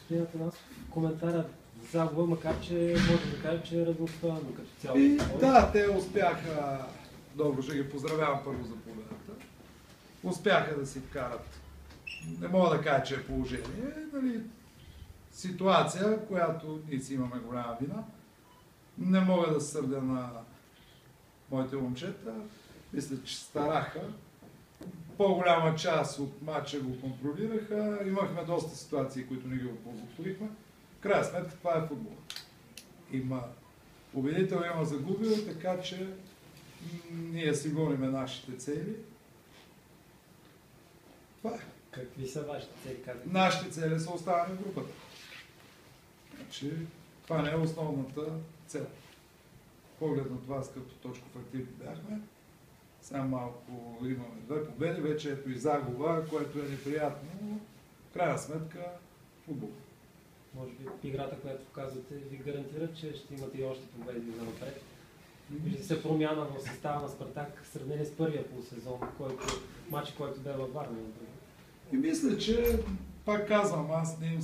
Господин Атанасов, коментарът загуба, макар че може да кажа, че е равностоянно като цяло. Да, те успяха, добро, ще ги поздравявам първо за победата, успяха да си вкарат, не мога да кажа, че е положение, нали, ситуация, в която ние си имаме голяма вина. Не мога да сърдя на моите момчета, мисля, че стараха. По-голяма част от матча го контролираха, имахме доста ситуации, които не ги оползотворихме. В крайна сметка това е футбол. Има победител, има загубил, така че ние си гониме нашите цели. Това е. Какви са вашите цели? Нашите цели са оставане в групата. Значи, това не е основната цел. Поглед на това, с като точков актив бяхме, сега малко имаме 2 победи, вече ето и загуба, което е неприятно, но в крайна сметка футбол. Може би играта, която показвате, ви гарантира, че ще имате и още победи за напред. Вижда се промяна в състава на Спартак в сравнение с първия полусезон, матч, който бе във Варна. И мисля, че, пак казвам, аз не им